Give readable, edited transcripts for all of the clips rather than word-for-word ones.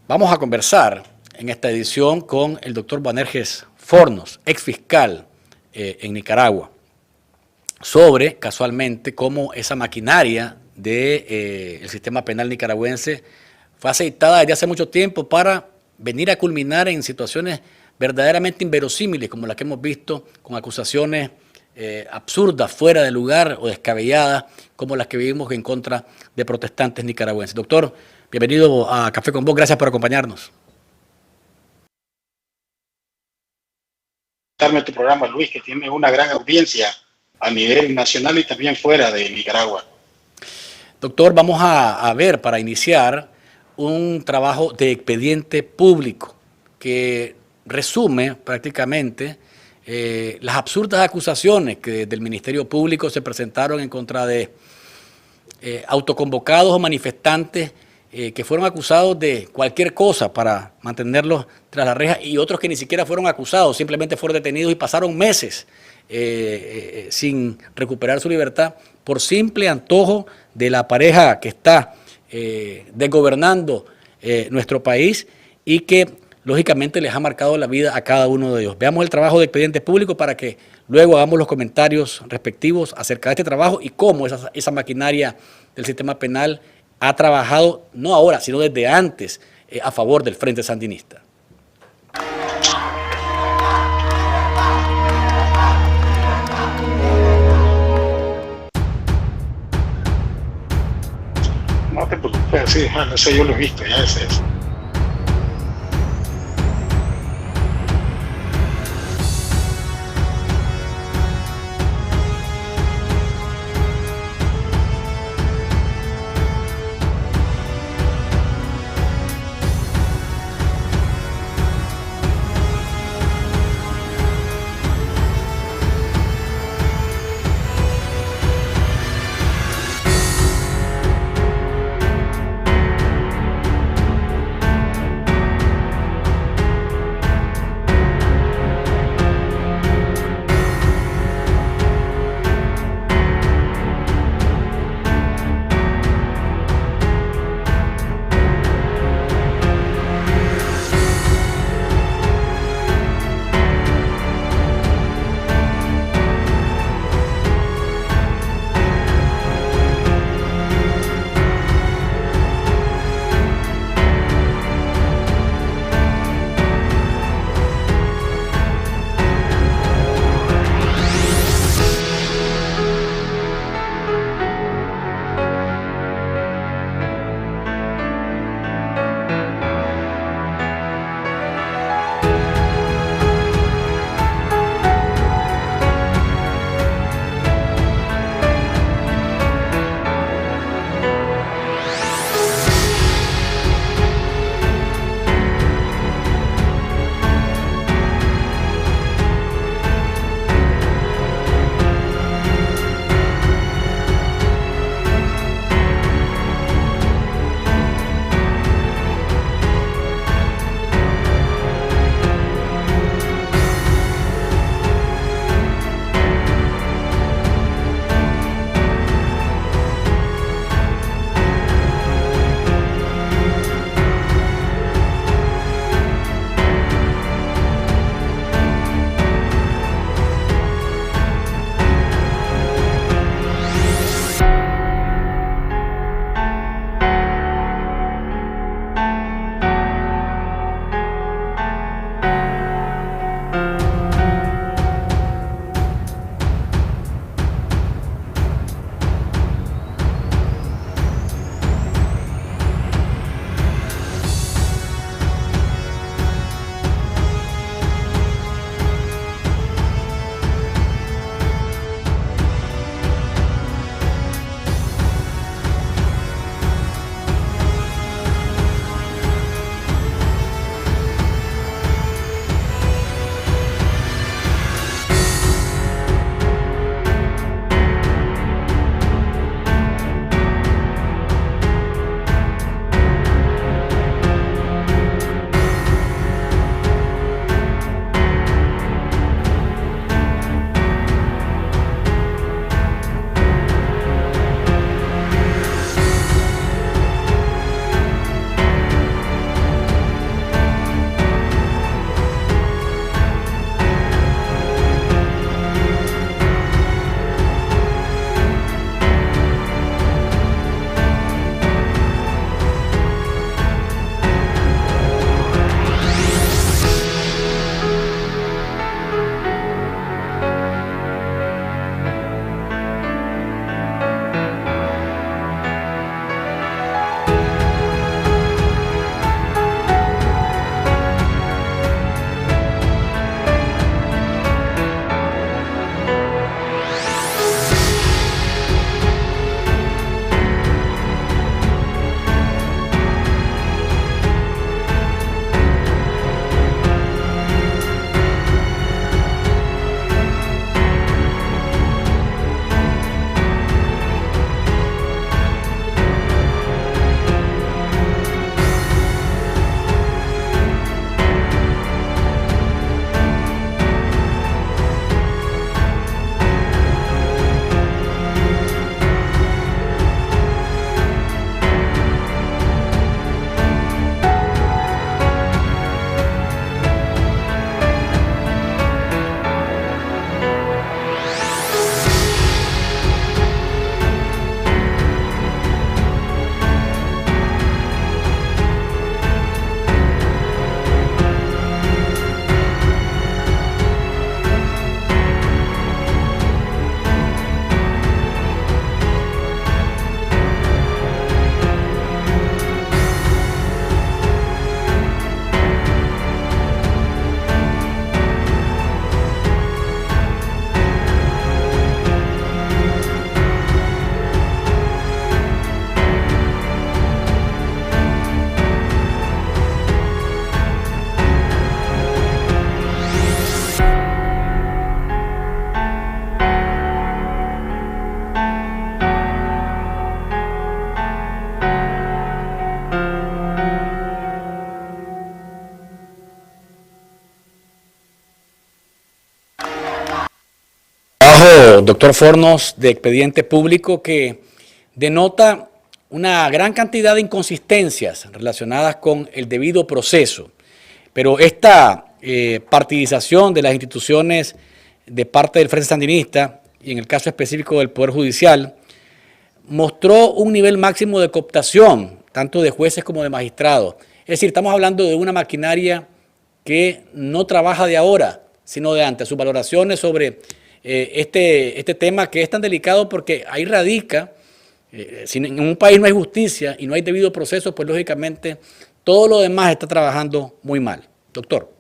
Vamos a conversar en esta edición con el doctor Boanerges Fornos, ex fiscal en Nicaragua, sobre, casualmente, cómo esa maquinaria del sistema penal nicaragüense fue aceitada desde hace mucho tiempo para venir a culminar en situaciones verdaderamente inverosímiles, como las que hemos visto, con acusaciones absurdas, fuera de lugar o descabelladas, como las que vivimos en contra de protestantes nicaragüenses. Doctor, bienvenido a Café con Vos, gracias por acompañarnos. Tu programa, Luis, que tiene una gran audiencia a nivel nacional y también fuera de Nicaragua. Doctor, vamos a ver, para iniciar, un trabajo de expediente público que resume prácticamente las absurdas acusaciones que desde el Ministerio Público se presentaron en contra de autoconvocados o manifestantes que fueron acusados de cualquier cosa para mantenerlos tras las rejas, y otros que ni siquiera fueron acusados, simplemente fueron detenidos y pasaron meses sin recuperar su libertad por simple antojo de la pareja que está desgobernando nuestro país y que lógicamente les ha marcado la vida a cada uno de ellos. Veamos el trabajo de expediente público para que luego hagamos los comentarios respectivos acerca de este trabajo y cómo esa maquinaria del sistema penal ha trabajado, no ahora, sino desde antes, a favor del Frente Sandinista. No te preocupes, sí, eso yo lo he visto, ya es eso. doctor Fornos, de Expediente Público, que denota una gran cantidad de inconsistencias relacionadas con el debido proceso. Pero esta partidización de las instituciones de parte del Frente Sandinista, y en el caso específico del Poder Judicial, mostró un nivel máximo de cooptación, tanto de jueces como de magistrados. Es decir, estamos hablando de una maquinaria que no trabaja de ahora, sino de antes. Sus valoraciones sobre este tema, que es tan delicado porque ahí radica, si en un país no hay justicia y no hay debido proceso, pues lógicamente todo lo demás está trabajando muy mal. Doctor.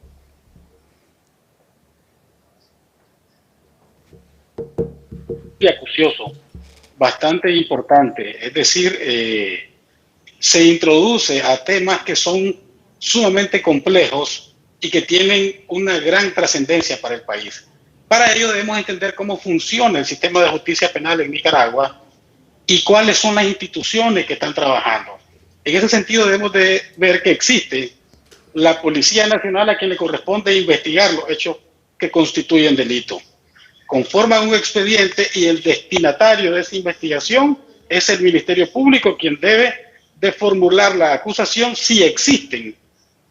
Acucioso, bastante importante, es decir, se introduce a temas que son sumamente complejos y que tienen una gran trascendencia para el país. Para ello debemos entender cómo funciona el sistema de justicia penal en Nicaragua y cuáles son las instituciones que están trabajando. En ese sentido debemos de ver que existe la Policía Nacional, a quien le corresponde investigar los hechos que constituyen delito. Conforman un expediente y el destinatario de esa investigación es el Ministerio Público, quien debe de formular la acusación si existen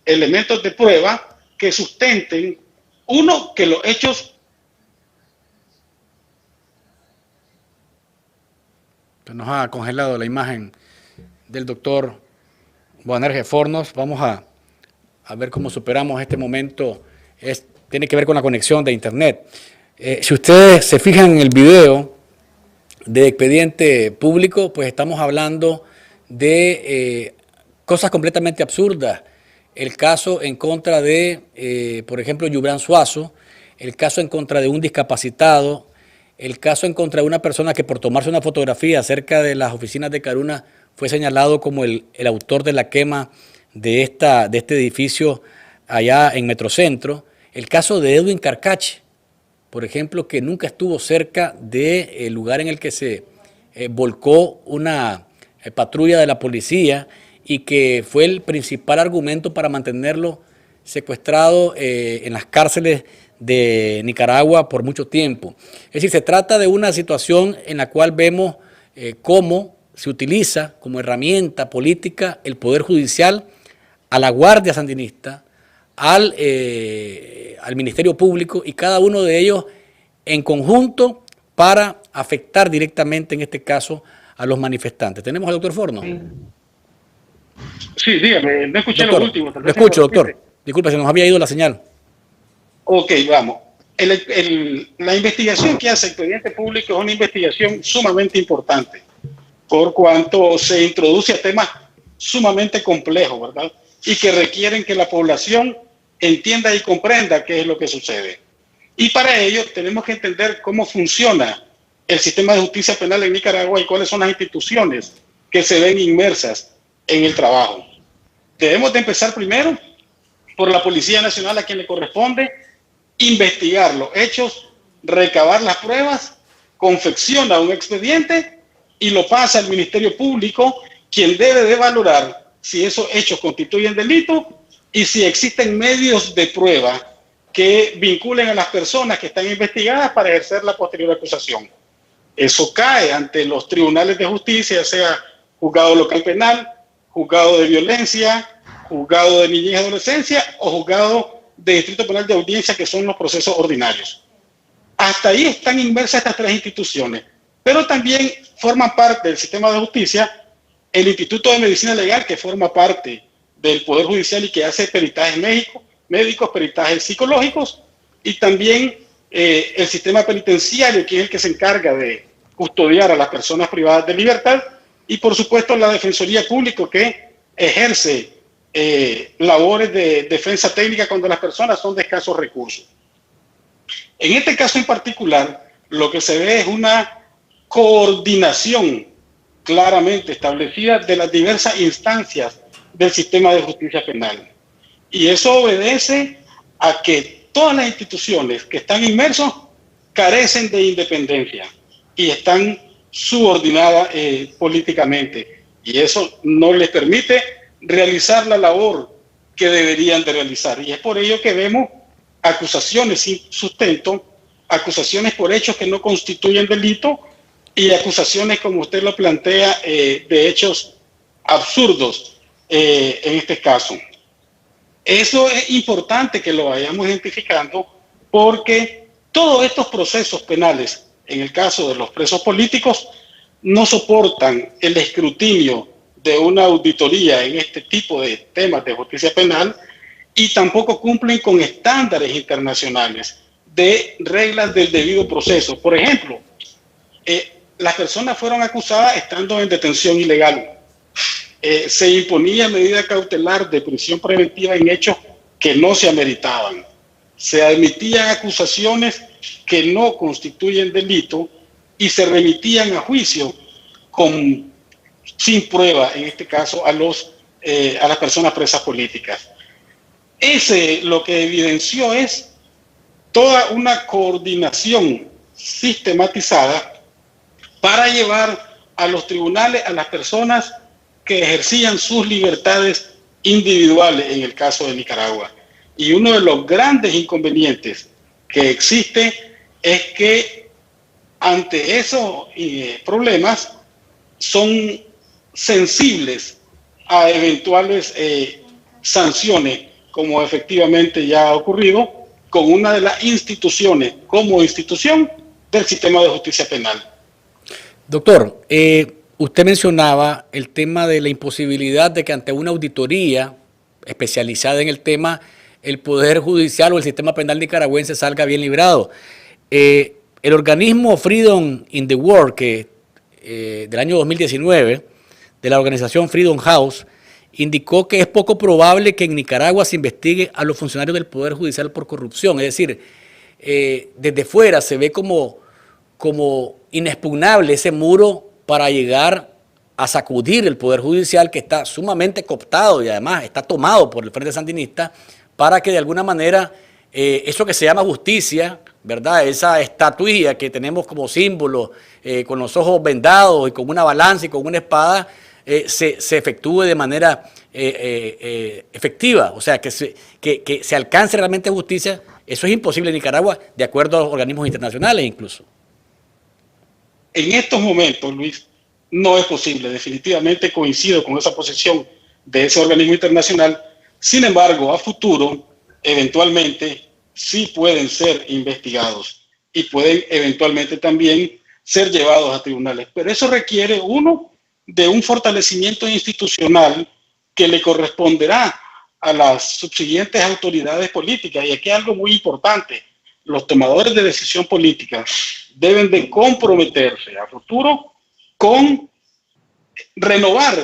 elementos de prueba que sustenten, uno, que los hechos... Nos ha congelado la imagen del doctor Boanerges Fornos. Vamos a ver cómo superamos este momento. Tiene que ver con la conexión de internet. Si ustedes se fijan en el video de Expediente Público, pues estamos hablando de cosas completamente absurdas. El caso en contra de, por ejemplo, Yubran Suazo, el caso en contra de un discapacitado, el caso en contra de una persona que por tomarse una fotografía cerca de las oficinas de Caruna fue señalado como el autor de la quema de este edificio allá en Metrocentro. El caso de Edwin Carcache, por ejemplo, que nunca estuvo cerca del lugar en el que se volcó una patrulla de la policía y que fue el principal argumento para mantenerlo secuestrado en las cárceles de Nicaragua por mucho tiempo. Es decir, se trata de una situación en la cual vemos cómo se utiliza como herramienta política el Poder Judicial, a la Guardia Sandinista, al Ministerio Público, y cada uno de ellos en conjunto para afectar directamente, en este caso, a los manifestantes. ¿Tenemos al doctor Forno? Sí, dígame, no escuché doctor, lo último. Lo escucho, doctor. Disculpe, se nos había ido la señal. Ok, vamos. La investigación que hace Expediente Público es una investigación sumamente importante, por cuanto se introduce a temas sumamente complejos, ¿verdad? Y que requieren que la población entienda y comprenda qué es lo que sucede. Y para ello tenemos que entender cómo funciona el sistema de justicia penal en Nicaragua y cuáles son las instituciones que se ven inmersas en el trabajo. Debemos de empezar primero por la Policía Nacional, a quien le corresponde investigar los hechos, recabar las pruebas, confecciona un expediente y lo pasa al Ministerio Público, quien debe de valorar si esos hechos constituyen delito y si existen medios de prueba que vinculen a las personas que están investigadas para ejercer la posterior acusación. Eso cae ante los tribunales de justicia, ya sea juzgado local penal, juzgado de violencia, juzgado de niñez y adolescencia o juzgado de distrito penal de audiencia, que son los procesos ordinarios. Hasta ahí están inmersas estas tres instituciones, pero también forman parte del sistema de justicia el Instituto de Medicina Legal, que forma parte del Poder Judicial y que hace peritajes médicos, peritajes psicológicos, y también el sistema penitenciario, que es el que se encarga de custodiar a las personas privadas de libertad, y por supuesto la Defensoría Pública, que ejerce labores de defensa técnica cuando las personas son de escasos recursos. En este caso en particular, lo que se ve es una coordinación claramente establecida de las diversas instancias del sistema de justicia penal. Y eso obedece a que todas las instituciones que están inmersos carecen de independencia y están subordinadas políticamente. Y eso no les permite realizar la labor que deberían de realizar. Y es por ello que vemos acusaciones sin sustento acusaciones por hechos que no constituyen delito y acusaciones, como usted lo plantea, de hechos absurdos en este caso. Eso es importante que lo vayamos identificando porque todos estos procesos penales, en el caso de los presos políticos, no soportan el escrutinio de una auditoría en este tipo de temas de justicia penal y tampoco cumplen con estándares internacionales de reglas del debido proceso. Por ejemplo, las personas fueron acusadas estando en detención ilegal. Se imponía medida cautelar de prisión preventiva en hechos que no se ameritaban. Se admitían acusaciones que no constituyen delito y se remitían a juicio sin prueba, en este caso, a las personas presas políticas. Lo que evidenció es toda una coordinación sistematizada para llevar a los tribunales a las personas que ejercían sus libertades individuales en el caso de Nicaragua. Y uno de los grandes inconvenientes que existe es que ante esos problemas son sensibles a eventuales sanciones, como efectivamente ya ha ocurrido con una de las instituciones como institución del sistema de justicia penal. Doctor, usted mencionaba el tema de la imposibilidad de que ante una auditoría especializada en el tema, el Poder Judicial o el sistema penal nicaragüense salga bien librado. El organismo Freedom in the World, del año 2019, de la organización Freedom House, indicó que es poco probable que en Nicaragua se investigue a los funcionarios del Poder Judicial por corrupción. Es decir, desde fuera se ve como inexpugnable ese muro para llegar a sacudir el Poder Judicial, que está sumamente cooptado y además está tomado por el Frente Sandinista, para que de alguna manera eso que se llama justicia, ¿verdad? Esa estatuilla que tenemos como símbolo, con los ojos vendados y con una balanza y con una espada, se efectúe de manera efectiva, o sea, que se alcance realmente justicia. Eso es imposible en Nicaragua, de acuerdo a los organismos internacionales incluso. En estos momentos, Luis, no es posible. Definitivamente coincido con esa posición de ese organismo internacional. Sin embargo, a futuro, eventualmente, sí pueden ser investigados y pueden eventualmente también ser llevados a tribunales. Pero eso requiere, uno, de un fortalecimiento institucional que le corresponderá a las subsiguientes autoridades políticas. Y aquí hay algo muy importante. Los tomadores de decisión política deben de comprometerse a futuro con renovar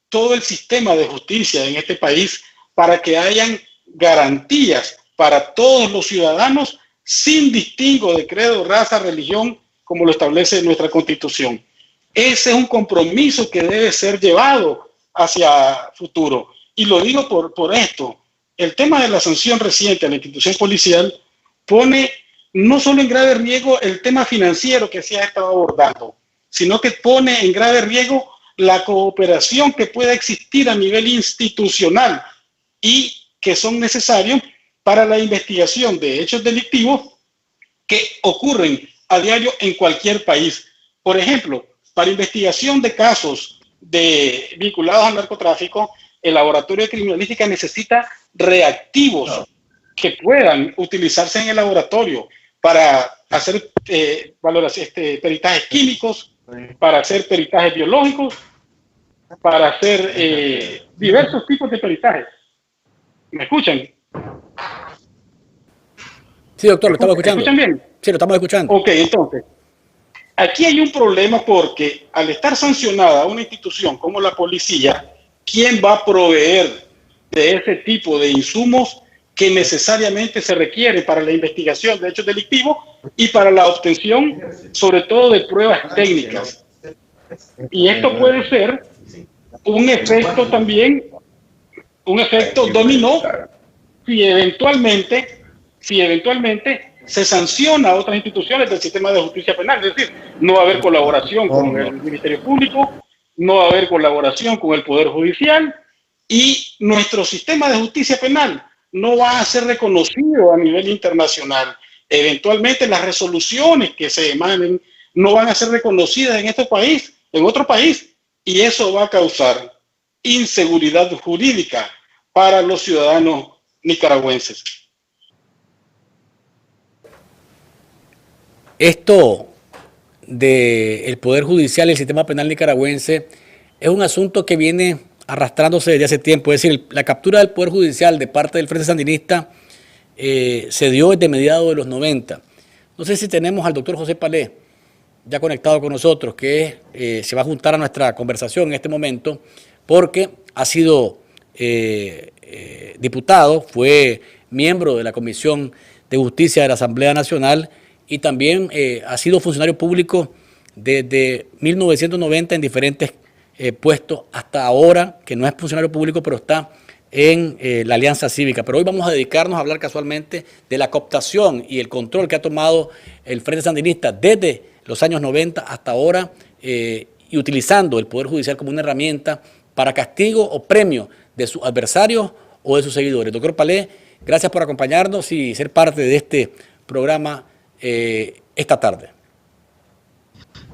todo el sistema de justicia en este país para que hayan garantías para todos los ciudadanos sin distingo de credo, raza, religión, como lo establece nuestra Constitución. Ese es un compromiso que debe ser llevado hacia futuro. Y lo digo por esto. El tema de la sanción reciente a la institución policial pone no solo en grave riesgo el tema financiero que se ha estado abordando, sino que pone en grave riesgo la cooperación que pueda existir a nivel institucional y que son necesarios para la investigación de hechos delictivos que ocurren a diario en cualquier país. Por ejemplo, para investigación de casos vinculados al narcotráfico, el laboratorio de criminalística necesita reactivos que puedan utilizarse en el laboratorio para hacer peritajes químicos, para hacer peritajes biológicos, para hacer diversos tipos de peritajes. ¿Me escuchan? Sí, doctor, lo estamos escuchando. ¿Me escuchan bien? Sí, lo estamos escuchando. Ok, entonces, aquí hay un problema porque al estar sancionada una institución como la policía, ¿quién va a proveer de ese tipo de insumos que necesariamente se requiere para la investigación de hechos delictivos y para la obtención, sobre todo, de pruebas técnicas? Y esto puede ser un efecto también, un efecto dominó si eventualmente se sanciona a otras instituciones del sistema de justicia penal. Es decir, no va a haber colaboración con el Ministerio Público, no va a haber colaboración con el Poder Judicial y nuestro sistema de justicia penal no va a ser reconocido a nivel internacional. Eventualmente las resoluciones que se emanen no van a ser reconocidas en este país, en otro país, y eso va a causar inseguridad jurídica para los ciudadanos nicaragüenses. Esto del Poder Judicial y el sistema penal nicaragüense es un asunto que viene arrastrándose desde hace tiempo. Es decir, la captura del Poder Judicial de parte del Frente Sandinista se dio desde mediados de los 90. No sé si tenemos al doctor José Palé ya conectado con nosotros, que se va a juntar a nuestra conversación en este momento, porque ha sido diputado, fue miembro de la Comisión de Justicia de la Asamblea Nacional y también ha sido funcionario público desde 1990 en diferentes puestos hasta ahora, que no es funcionario público, pero está en la Alianza Cívica. Pero hoy vamos a dedicarnos a hablar casualmente de la cooptación y el control que ha tomado el Frente Sandinista desde los años 90 hasta ahora y utilizando el Poder Judicial como una herramienta para castigo o premio de sus adversarios o de sus seguidores. Doctor Palé, gracias por acompañarnos y ser parte de este programa esta tarde.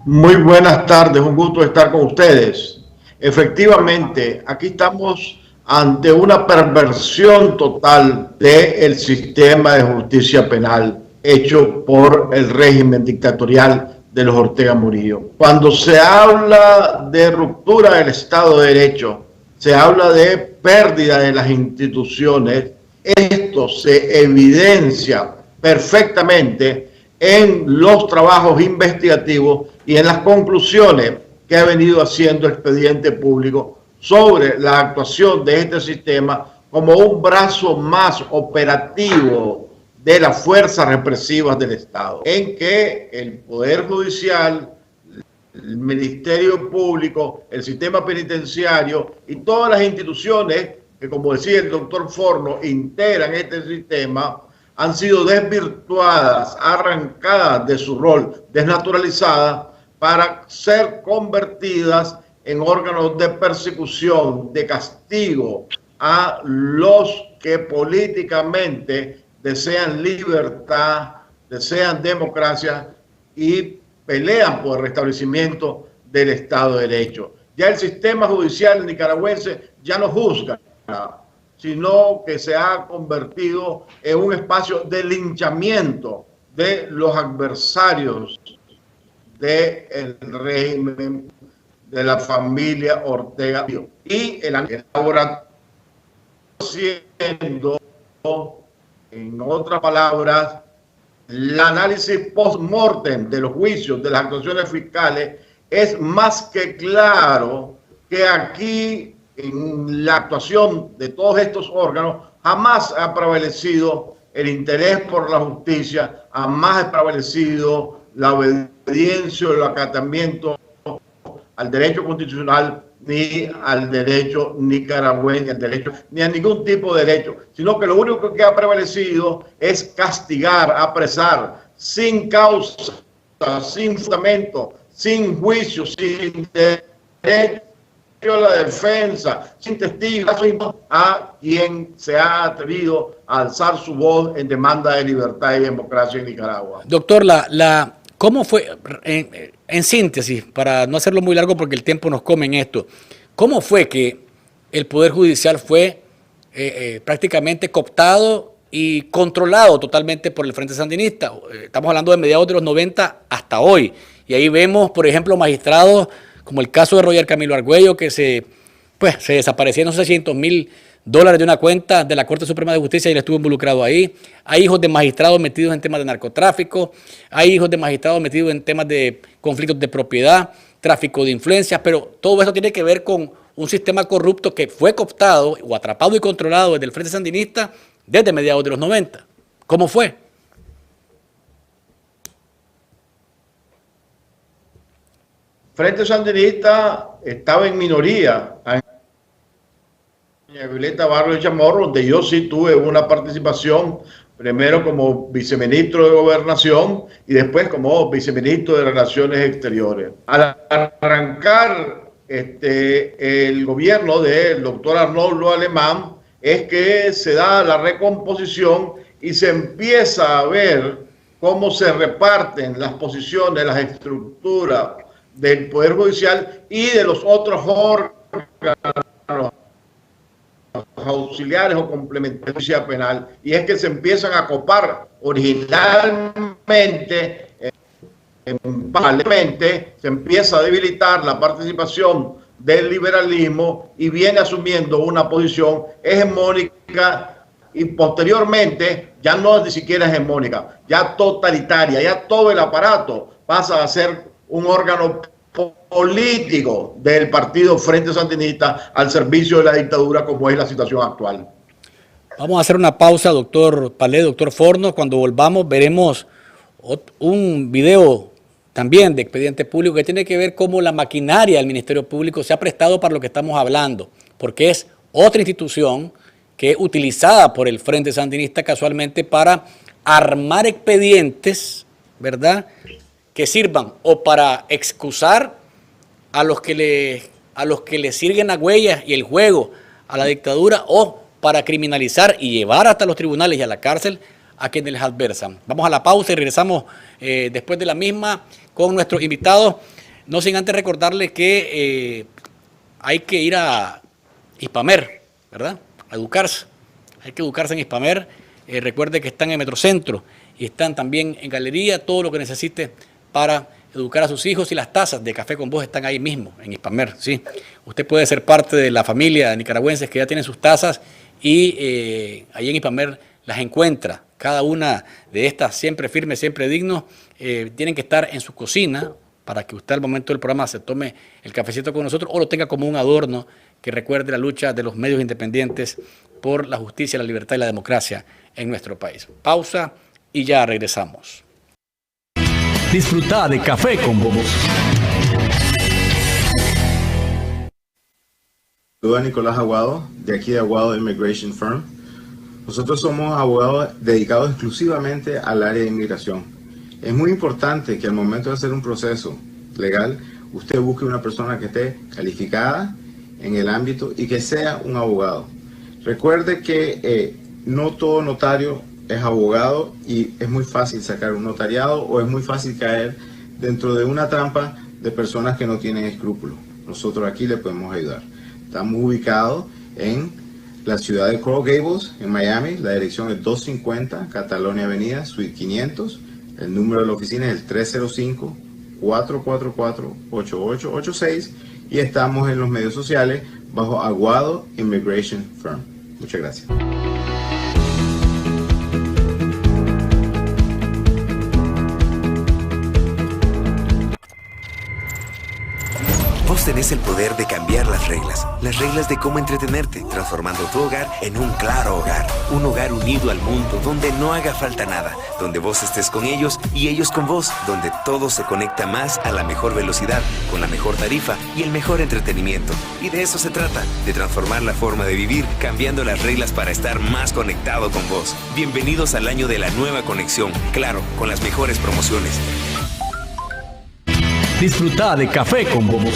Muy buenas tardes, un gusto estar con ustedes. Efectivamente, aquí estamos ante una perversión total del sistema de justicia penal hecho por el régimen dictatorial de los Ortega Murillo. Cuando se habla de ruptura del Estado de Derecho, se habla de pérdida de las instituciones. Esto se evidencia perfectamente en los trabajos investigativos y en las conclusiones que ha venido haciendo Expediente Público sobre la actuación de este sistema como un brazo más operativo de las fuerzas represivas del Estado, en que el Poder Judicial, el Ministerio Público, el sistema penitenciario y todas las instituciones que, como decía el doctor Forno, integran este sistema, han sido desvirtuadas, arrancadas de su rol, desnaturalizadas, para ser convertidas en órganos de persecución, de castigo a los que políticamente desean libertad, desean democracia y pelean por el restablecimiento del Estado de Derecho. Ya el sistema judicial nicaragüense ya no juzga, sino que se ha convertido en un espacio de linchamiento de los adversarios del régimen de la familia Ortega. Y el laboratorio siendo, en otras palabras, el análisis post-mortem de los juicios, de las actuaciones fiscales, es más que claro que aquí, en la actuación de todos estos órganos, jamás ha prevalecido el interés por la justicia, jamás ha prevalecido la obediencia o el acatamiento al derecho constitucional, ni al derecho nicaragüense, ni a ningún tipo de derecho, sino que lo único que ha prevalecido es castigar, apresar, sin causa, sin fundamento, sin juicio, sin derecho a la defensa, sin testigos, a quien se ha atrevido a alzar su voz en demanda de libertad y democracia en Nicaragua. Doctor, ¿cómo fue, en síntesis, para no hacerlo muy largo porque el tiempo nos come en esto, cómo fue que el Poder Judicial fue prácticamente cooptado y controlado totalmente por el Frente Sandinista? Estamos hablando de mediados de los 90 hasta hoy. Y ahí vemos, por ejemplo, magistrados como el caso de Roger Camilo Argüello, que se desaparecieron $600,000 de una cuenta de la Corte Suprema de Justicia y él estuvo involucrado ahí. Hay hijos de magistrados metidos en temas de narcotráfico, hay hijos de magistrados metidos en temas de conflictos de propiedad, tráfico de influencias, pero todo eso tiene que ver con un sistema corrupto que fue cooptado o atrapado y controlado desde el Frente Sandinista desde mediados de los 90. ¿Cómo fue? Frente Sandinista estaba en minoría. Violeta Barrio Chamorro, donde yo sí tuve una participación, primero como viceministro de Gobernación y después como viceministro de Relaciones Exteriores. Al arrancar el gobierno del doctor Arnoldo Alemán, es que se da la recomposición y se empieza a ver cómo se reparten las posiciones, las estructuras del Poder Judicial y de los otros órganos auxiliares o complementarios de justicia penal, y es que se empiezan a copar originalmente, se empieza a debilitar la participación del liberalismo y viene asumiendo una posición hegemónica y posteriormente ya no ni siquiera hegemónica, ya totalitaria, ya todo el aparato pasa a ser un órgano político del partido Frente Sandinista al servicio de la dictadura, como es la situación actual. Vamos a hacer una pausa, doctor Palé, doctor Forno. Cuando volvamos veremos un video también de expediente público que tiene que ver cómo la maquinaria del Ministerio Público se ha prestado para lo que estamos hablando, porque es otra institución que es utilizada por el Frente Sandinista casualmente para armar expedientes, ¿verdad?, que sirvan o para excusar a los que le sirven las huellas y el juego a la dictadura, o para criminalizar y llevar hasta los tribunales y a la cárcel a quienes les adversan. Vamos a la pausa y regresamos después de la misma con nuestros invitados, no sin antes recordarles que hay que ir a Hispamer, ¿verdad?, a educarse. Hay que educarse en Hispamer. Recuerde que están en Metrocentro y están también en Galería, todo lo que necesite para educar a sus hijos, y las tazas de Café con Voz están ahí mismo, en Hispamer, ¿sí? Usted puede ser parte de la familia de nicaragüenses que ya tienen sus tazas y ahí en Hispamer las encuentra. Cada una de estas, siempre firmes, siempre dignos, tienen que estar en su cocina para que usted al momento del programa se tome el cafecito con nosotros o lo tenga como un adorno que recuerde la lucha de los medios independientes por la justicia, la libertad y la democracia en nuestro país. Pausa y ya regresamos. Disfruta de Café con Voz. Saluda a Nicolás Aguado, de aquí de Aguado Immigration Firm. Nosotros somos abogados dedicados exclusivamente al área de inmigración. Es muy importante que al momento de hacer un proceso legal, usted busque una persona que esté calificada en el ámbito y que sea un abogado. Recuerde que no todo notario es abogado y es muy fácil sacar un notariado o es muy fácil caer dentro de una trampa de personas que no tienen escrúpulos. Nosotros aquí le podemos ayudar. Estamos ubicados en la ciudad de Coral Gables, en Miami. La dirección es 250 Catalonia Avenida, Suite 500. El número de la oficina es el 305-444-8886 y estamos en los medios sociales bajo Aguado Immigration Firm. Muchas gracias. Vos tenés el poder de cambiar las reglas de cómo entretenerte, transformando tu hogar en un claro hogar. Un hogar unido al mundo, donde no haga falta nada, donde vos estés con ellos y ellos con vos, donde todo se conecta más a la mejor velocidad, con la mejor tarifa y el mejor entretenimiento. Y de eso se trata, de transformar la forma de vivir, cambiando las reglas para estar más conectado con vos. Bienvenidos al año de la nueva conexión, Claro, con las mejores promociones. Disfruta de Café con Voz.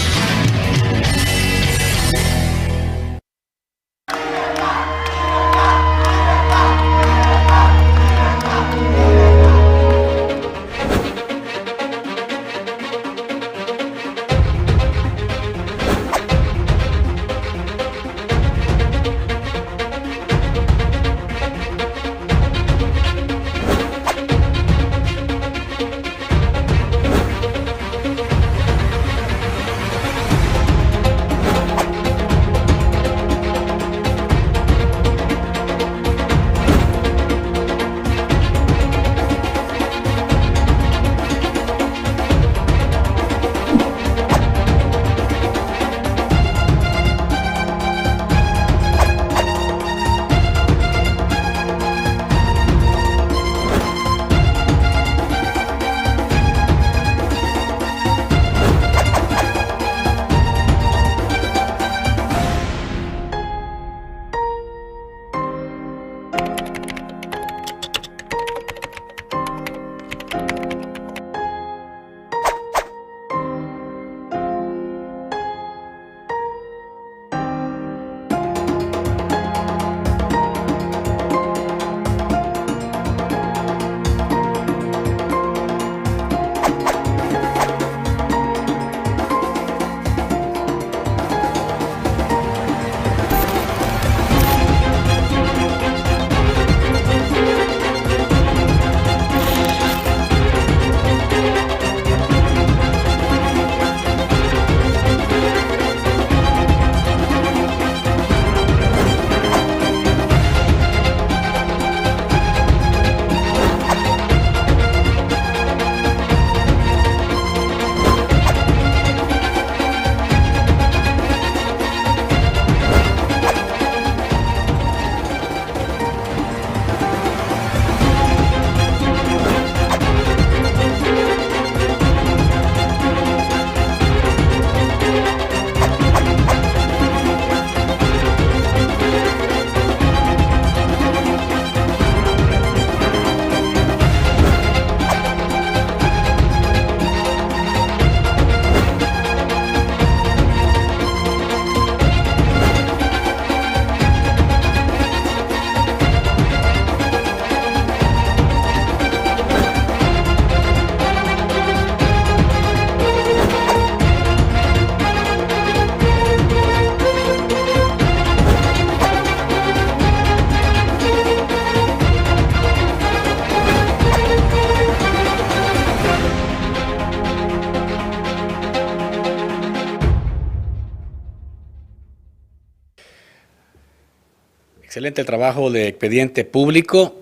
Excelente trabajo de expediente público.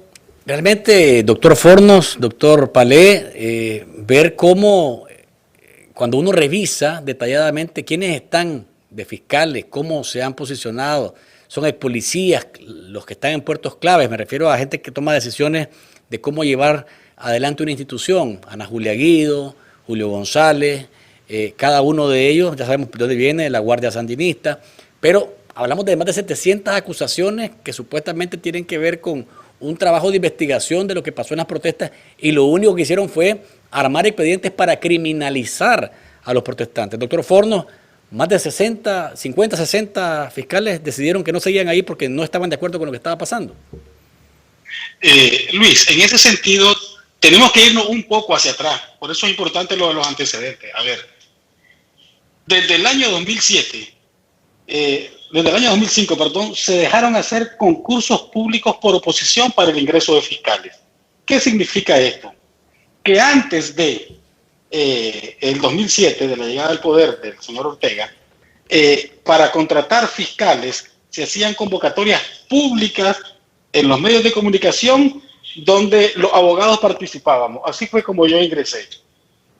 Realmente, doctor Fornos, doctor Palé, ver cómo cuando uno revisa detalladamente quiénes están de fiscales, cómo se han posicionado, son ex policías los que están en puertos claves, me refiero a gente que toma decisiones de cómo llevar adelante una institución, Ana Julia Guido, Julio González, cada uno de ellos, ya sabemos de dónde viene, la Guardia Sandinista, pero hablamos de más de 700 acusaciones que supuestamente tienen que ver con un trabajo de investigación de lo que pasó en las protestas y lo único que hicieron fue armar expedientes para criminalizar a los protestantes. Doctor Fornos, más de 50, 60 fiscales decidieron que no seguían ahí porque no estaban de acuerdo con lo que estaba pasando. Luis, en ese sentido, tenemos que irnos un poco hacia atrás. Por eso es importante lo de los antecedentes. A ver, desde el año 2007, desde el año 2005, perdón, se dejaron hacer concursos públicos por oposición para el ingreso de fiscales. ¿Qué significa esto? Que antes de el 2007, de la llegada al poder del señor Ortega, para contratar fiscales se hacían convocatorias públicas en los medios de comunicación donde los abogados participábamos. Así fue como yo ingresé.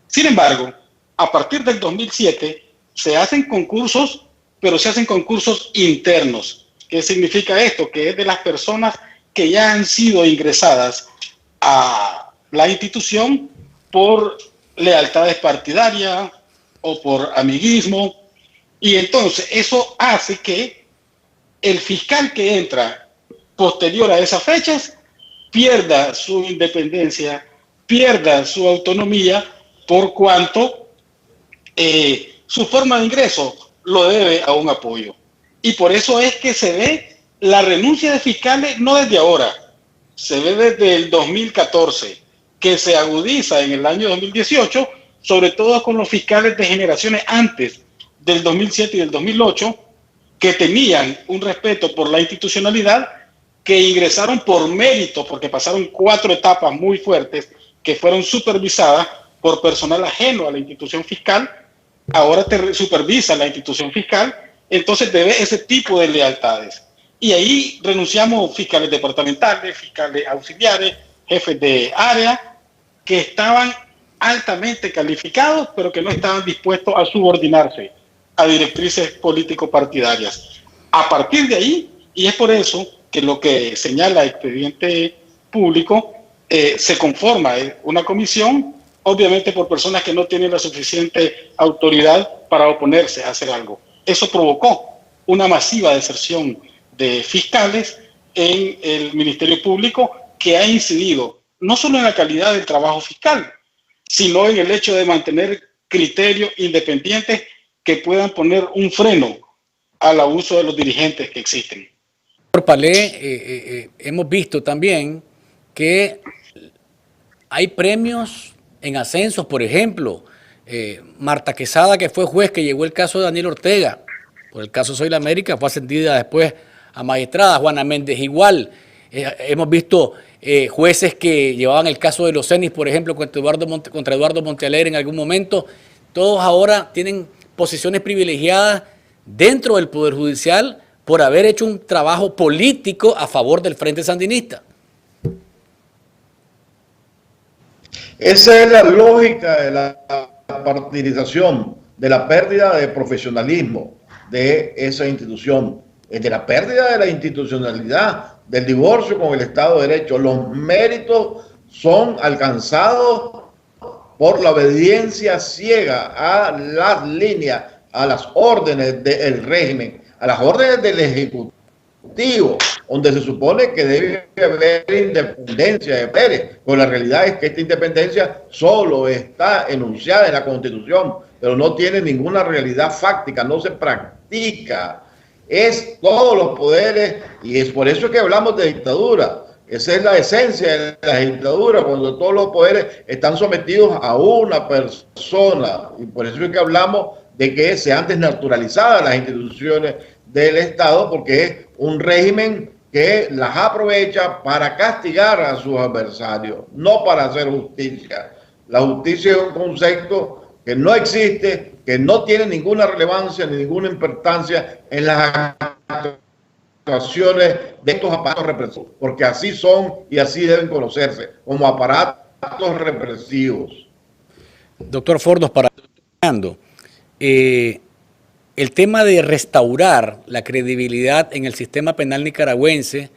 Sin embargo, a partir del 2007 se hacen concursos, pero se hacen concursos internos. ¿Qué significa esto? Que es de las personas que ya han sido ingresadas a la institución por lealtades partidarias o por amiguismo. Y entonces eso hace que el fiscal que entra posterior a esas fechas pierda su independencia, pierda su autonomía, por cuanto su forma de ingreso lo debe a un apoyo. Y por eso es que se ve la renuncia de fiscales no desde ahora, se ve desde el 2014, que se agudiza en el año 2018, sobre todo con los fiscales de generaciones antes del 2007 y del 2008, que tenían un respeto por la institucionalidad, que ingresaron por mérito, porque pasaron 4 etapas muy fuertes que fueron supervisadas por personal ajeno a la institución fiscal. Ahora te supervisa la institución fiscal, entonces debe ese tipo de lealtades. Y ahí renunciamos fiscales departamentales, fiscales auxiliares, jefes de área, que estaban altamente calificados, pero que no estaban dispuestos a subordinarse a directrices político-partidarias. A partir de ahí, y es por eso que lo que señala expediente público, se conforma una comisión, obviamente por personas que no tienen la suficiente autoridad para oponerse a hacer algo. Eso provocó una masiva deserción de fiscales en el Ministerio Público, que ha incidido no solo en la calidad del trabajo fiscal, sino en el hecho de mantener criterios independientes que puedan poner un freno al abuso de los dirigentes que existen. Por Palé, hemos visto también que hay premios en ascensos, por ejemplo, Marta Quesada, que fue juez que llevó el caso de Daniel Ortega, por el caso Soy la América, fue ascendida después a magistrada. Juana Méndez igual. Hemos visto jueces que llevaban el caso de los CENIS, por ejemplo, contra Eduardo Montealegre en algún momento. Todos ahora tienen posiciones privilegiadas dentro del Poder Judicial por haber hecho un trabajo político a favor del Frente Sandinista. Esa es la lógica de la partidización, de la pérdida de profesionalismo de esa institución, de la pérdida de la institucionalidad, del divorcio con el Estado de Derecho. Los méritos son alcanzados por la obediencia ciega a las líneas, a las órdenes del régimen, a las órdenes del Ejecutivo, donde se supone que debe haber independencia de poderes. Pero la realidad es que esta independencia solo está enunciada en la Constitución, pero no tiene ninguna realidad fáctica, no se practica. Es todos los poderes, y es por eso que hablamos de dictadura. Esa es la esencia de la dictadura, cuando todos los poderes están sometidos a una persona. Y por eso es que hablamos de que se han desnaturalizado las instituciones del Estado, porque es un régimen que las aprovecha para castigar a sus adversarios, no para hacer justicia. La justicia es un concepto que no existe, que no tiene ninguna relevancia ni ninguna importancia en las actuaciones de estos aparatos represivos, porque así son y así deben conocerse, como aparatos represivos. Doctor Fornos, para el tema de restaurar la credibilidad en el sistema penal nicaragüense,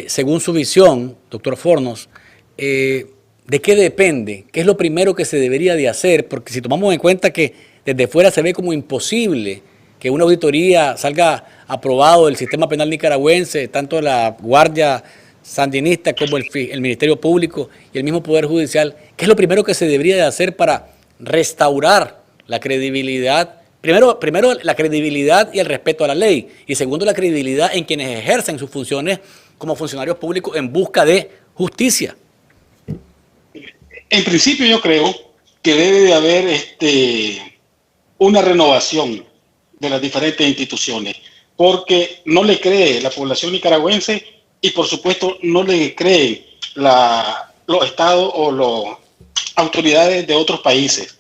según su visión, doctor Fornos, ¿de qué depende? ¿Qué es lo primero que se debería de hacer? Porque si tomamos en cuenta que desde fuera se ve como imposible que una auditoría salga aprobado del sistema penal nicaragüense, tanto la Guardia Sandinista como el Ministerio Público y el mismo Poder Judicial, ¿qué es lo primero que se debería de hacer para restaurar la credibilidad? Primero, la credibilidad y el respeto a la ley. Y segundo, la credibilidad en quienes ejercen sus funciones como funcionarios públicos en busca de justicia. En principio yo creo que debe de haber una renovación de las diferentes instituciones, porque no le cree la población nicaragüense y por supuesto no le creen los estados o las autoridades de otros países.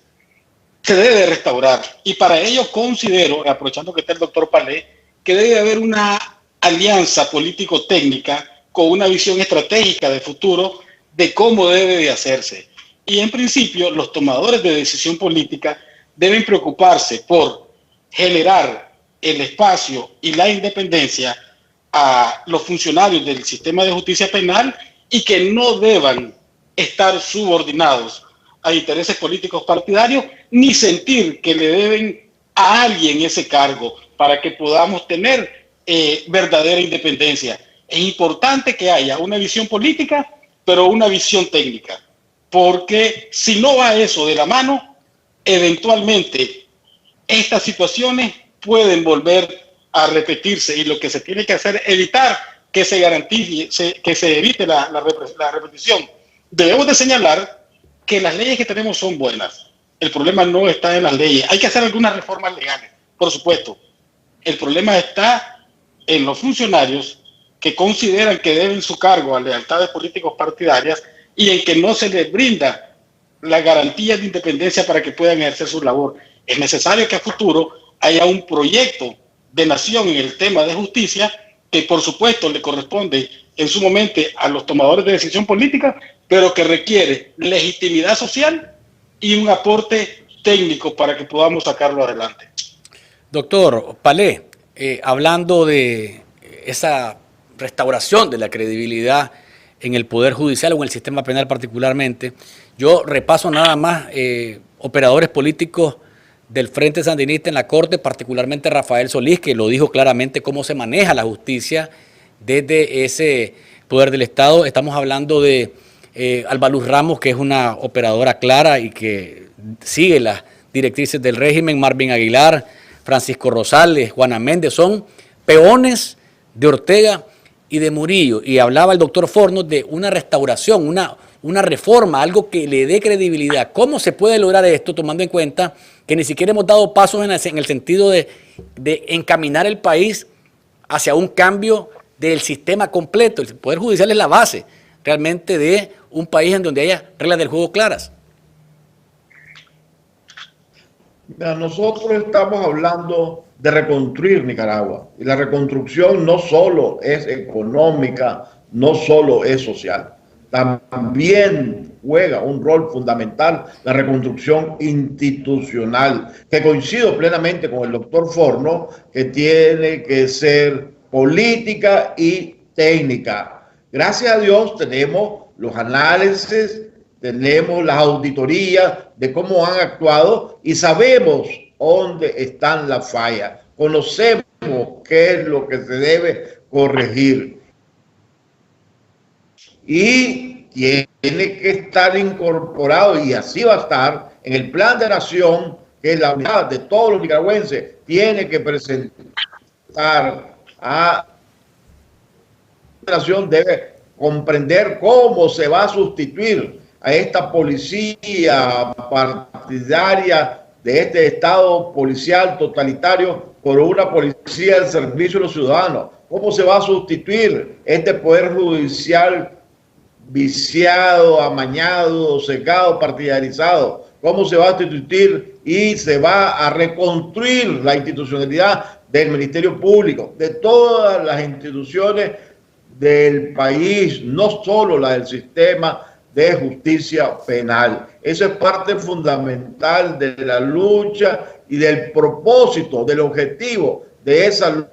Se debe restaurar y para ello considero, aprovechando que está el doctor Palé, que debe haber una alianza político-técnica con una visión estratégica de futuro de cómo debe de hacerse. Y en principio los tomadores de decisión política deben preocuparse por generar el espacio y la independencia a los funcionarios del sistema de justicia penal y que no deban estar subordinados a intereses políticos partidarios, ni sentir que le deben a alguien ese cargo para que podamos tener verdadera independencia. Es importante que haya una visión política, pero una visión técnica, porque si no va eso de la mano, eventualmente estas situaciones pueden volver a repetirse y lo que se tiene que hacer es evitar que se garantice, que se evite la repetición. Debemos de señalar que las leyes que tenemos son buenas. El problema no está en las leyes. Hay que hacer algunas reformas legales, por supuesto. El problema está en los funcionarios que consideran que deben su cargo a lealtades políticos partidarias y en que no se les brinda la garantía de independencia para que puedan ejercer su labor. Es necesario que a futuro haya un proyecto de nación en el tema de justicia que por supuesto le corresponde en su momento a los tomadores de decisión política, pero que requiere legitimidad social y un aporte técnico para que podamos sacarlo adelante. Doctor Palé, hablando de esa restauración de la credibilidad en el Poder Judicial o en el sistema penal particularmente, yo repaso nada más operadores políticos del Frente Sandinista en la Corte, particularmente Rafael Solís, que lo dijo claramente cómo se maneja la justicia desde ese poder del Estado. Estamos hablando de Alba Luz Ramos, que es una operadora clara y que sigue las directrices del régimen, Marvin Aguilar, Francisco Rosales, Juana Méndez, son peones de Ortega y de Murillo. Y hablaba el doctor Fornos de una restauración, una reforma, algo que le dé credibilidad. ¿Cómo se puede lograr esto tomando en cuenta que ni siquiera hemos dado pasos en el sentido de encaminar el país hacia un cambio del sistema completo? El Poder Judicial es la base realmente de un país en donde haya reglas del juego claras. Nosotros estamos hablando de reconstruir Nicaragua y la reconstrucción no solo es económica, no solo es social, también juega un rol fundamental la reconstrucción institucional, que coincido plenamente con el doctor Forno, que tiene que ser política y técnica. Gracias a Dios tenemos los análisis, tenemos las auditorías de cómo han actuado y sabemos dónde están las fallas. Conocemos qué es lo que se debe corregir. Y tiene que estar incorporado, y así va a estar, en el plan de nación, que la unidad de todos los nicaragüenses tiene que presentar a la nación, debe comprender cómo se va a sustituir a esta policía partidaria de este Estado policial totalitario por una policía del servicio de los ciudadanos. ¿Cómo se va a sustituir este Poder Judicial viciado, amañado, secado, partidarizado? ¿Cómo se va a sustituir y se va a reconstruir la institucionalidad del Ministerio Público, de todas las instituciones del país, no solo la del sistema de justicia penal. Eso es parte fundamental de la lucha y del propósito, del objetivo de esa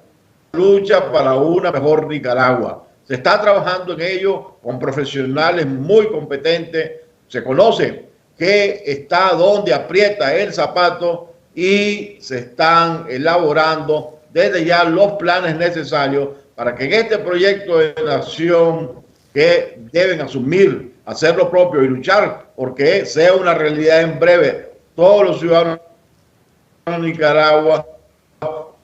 lucha para una mejor Nicaragua. Se está trabajando en ello con profesionales muy competentes, se conoce que está donde aprieta el zapato y se están elaborando desde ya los planes necesarios para que en este proyecto de nación que deben asumir, hacer lo propio y luchar porque sea una realidad en breve, todos los ciudadanos de Nicaragua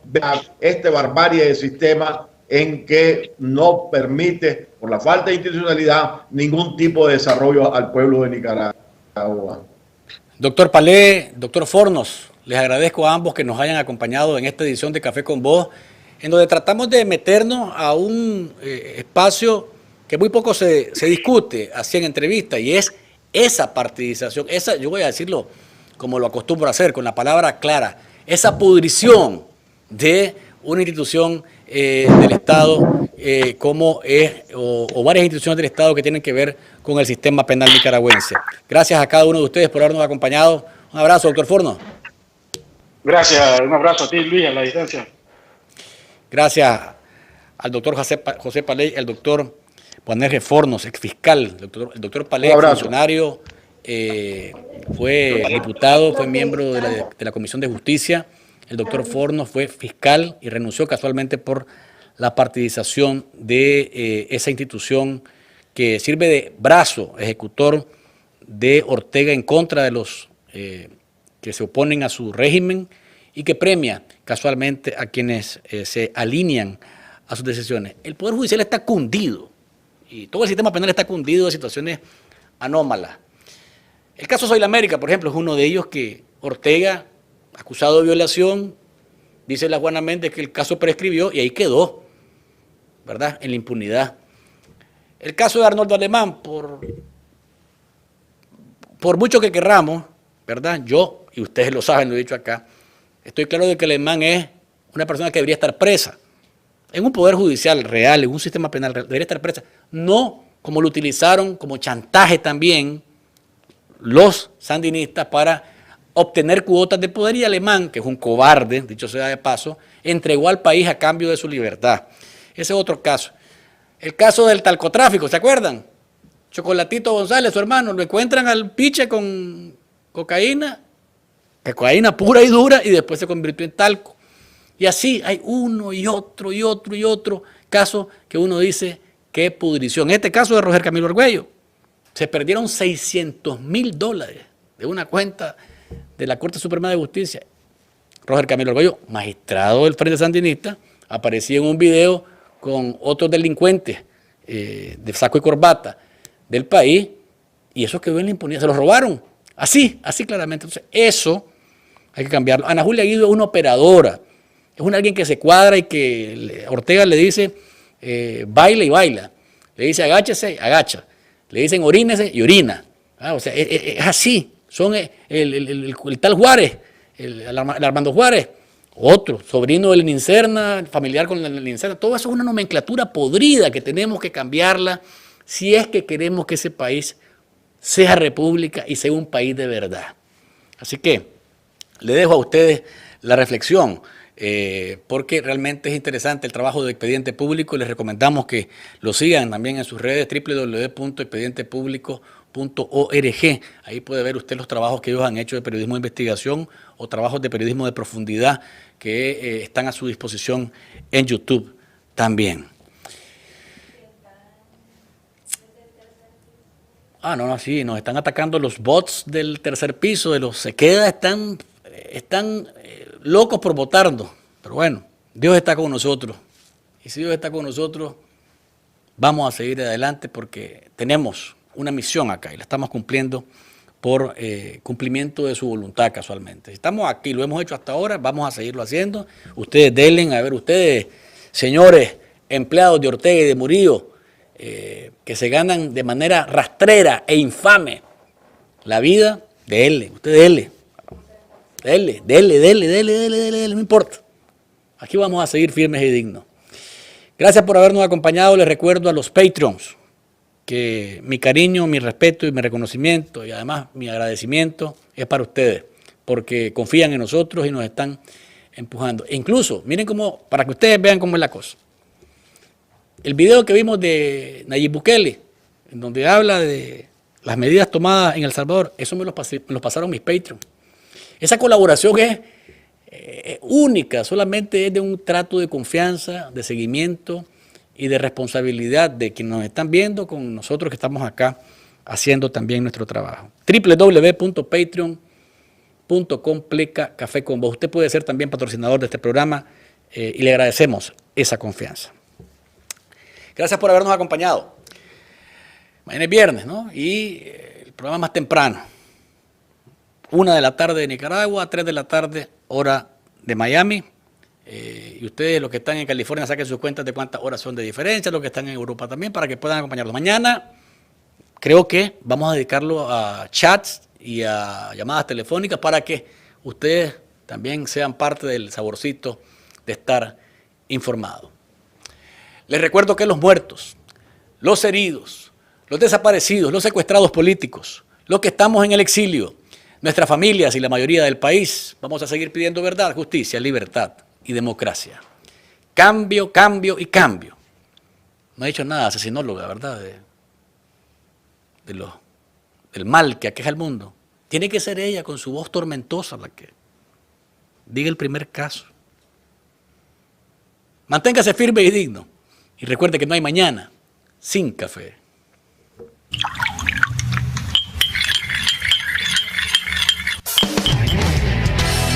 vean esta barbarie de sistema en que no permite, por la falta de institucionalidad, ningún tipo de desarrollo al pueblo de Nicaragua. Doctor Palé, doctor Fornos, les agradezco a ambos que nos hayan acompañado en esta edición de Café con Voz, en donde tratamos de meternos a un espacio que muy poco se discute así en entrevistas, y es esa partidización, yo voy a decirlo como lo acostumbro a hacer, con la palabra clara, esa pudrición de una institución del Estado como es, o varias instituciones del Estado que tienen que ver con el sistema penal nicaragüense. Gracias a cada uno de ustedes por habernos acompañado. Un abrazo, doctor Forno. Gracias, un abrazo a ti, Luis, a la distancia. Gracias al doctor José Palé, al doctor Juan R. Fornos, exfiscal. El doctor Palé, funcionario, fue diputado, fue miembro de la Comisión de Justicia. El doctor Fornos fue fiscal y renunció casualmente por la partidización de esa institución que sirve de brazo ejecutor de Ortega en contra de los que se oponen a su régimen y que premia casualmente a quienes se alinean a sus decisiones. El Poder Judicial está cundido y todo el sistema penal está cundido de situaciones anómalas. El caso Soy la América, por ejemplo, es uno de ellos que Ortega, acusado de violación, dice la Juana Méndez que el caso prescribió y ahí quedó, ¿verdad?, en la impunidad. El caso de Arnoldo Alemán, por mucho que querramos, ¿verdad?, yo, y ustedes lo saben, lo he dicho acá, estoy claro de que Alemán es una persona que debería estar presa. En un poder judicial real, en un sistema penal real, debería estar presa. No como lo utilizaron como chantaje también los sandinistas para obtener cuotas de poder, y Alemán, que es un cobarde, dicho sea de paso, entregó al país a cambio de su libertad. Ese es otro caso. El caso del talcotráfico, ¿se acuerdan? Chocolatito González, su hermano, lo encuentran al piche con cocaína pura y dura, y después se convirtió en talco. Y así hay uno y otro y otro y otro caso que uno dice, qué pudrición. En este caso de Roger Camilo Argüello, se perdieron $600,000 de una cuenta de la Corte Suprema de Justicia. Roger Camilo Argüello, magistrado del Frente Sandinista, aparecía en un video con otros delincuentes de saco y corbata del país, y eso quedó en la impunidad, se los robaron, así claramente. Entonces, eso hay que cambiarlo. Ana Julia Guido es una operadora, es alguien que se cuadra y que Ortega le dice baila y baila, le dice agáchese, agacha, le dicen orínese y orina. O sea, es así. Son el tal Juárez, el Armando Juárez, otro, sobrino de Lenin Serna, familiar con Lenin Serna. Todo eso es una nomenclatura podrida que tenemos que cambiarla si es que queremos que ese país sea república y sea un país de verdad. Así que le dejo a ustedes la reflexión, porque realmente es interesante el trabajo de Expediente Público y les recomendamos que lo sigan también en sus redes www.expedientepublico.org. Ahí puede ver usted los trabajos que ellos han hecho de periodismo de investigación o trabajos de periodismo de profundidad que están a su disposición en YouTube también. Sí, nos están atacando los bots del tercer piso, de los Sequeda, están locos por votarnos. Pero bueno, Dios está con nosotros. Y si Dios está con nosotros, vamos a seguir adelante porque tenemos una misión acá y la estamos cumpliendo por cumplimiento de su voluntad casualmente. Si estamos aquí, lo hemos hecho hasta ahora, vamos a seguirlo haciendo. Ustedes denle, a ver, ustedes, señores empleados de Ortega y de Murillo, que se ganan de manera rastrera e infame la vida, denle, ustedes denle, no importa. Aquí vamos a seguir firmes y dignos. Gracias por habernos acompañado. Les recuerdo a los Patreons que mi cariño, mi respeto y mi reconocimiento y además mi agradecimiento es para ustedes, porque confían en nosotros y nos están empujando. E incluso, miren cómo, para que ustedes vean cómo es la cosa. El video que vimos de Nayib Bukele, en donde habla de las medidas tomadas en El Salvador, eso me lo pasaron mis Patreons. Esa colaboración es única, solamente es de un trato de confianza, de seguimiento y de responsabilidad de quienes nos están viendo con nosotros que estamos acá haciendo también nuestro trabajo. www.patreon.com/Café con Voz. Usted puede ser también patrocinador de este programa y le agradecemos esa confianza. Gracias por habernos acompañado. Mañana es viernes, ¿no? Y el programa más temprano. 1 de la tarde de Nicaragua, 3 de la tarde, hora de Miami. Y ustedes, los que están en California, saquen sus cuentas de cuántas horas son de diferencia, los que están en Europa también, para que puedan acompañarlos. Mañana creo que vamos a dedicarlo a chats y a llamadas telefónicas para que ustedes también sean parte del saborcito de estar informados. Les recuerdo que los muertos, los heridos, los desaparecidos, los secuestrados políticos, los que estamos en el exilio, nuestras familias y la mayoría del país, vamos a seguir pidiendo verdad, justicia, libertad y democracia. Cambio, cambio y cambio. No ha dicho nada asesinóloga, ¿verdad? Del mal que aqueja el mundo. Tiene que ser ella con su voz tormentosa la que diga el primer caso. Manténgase firme y digno. Y recuerde que no hay mañana sin café.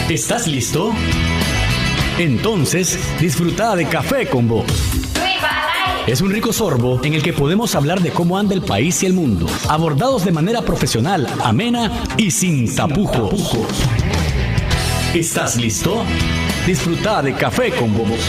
¿Estás listo? Entonces, disfruta de Café con Voz. Es un rico sorbo en el que podemos hablar de cómo anda el país y el mundo, abordados de manera profesional, amena y sin tapujos. ¿Estás listo? Disfruta de Café con Voz.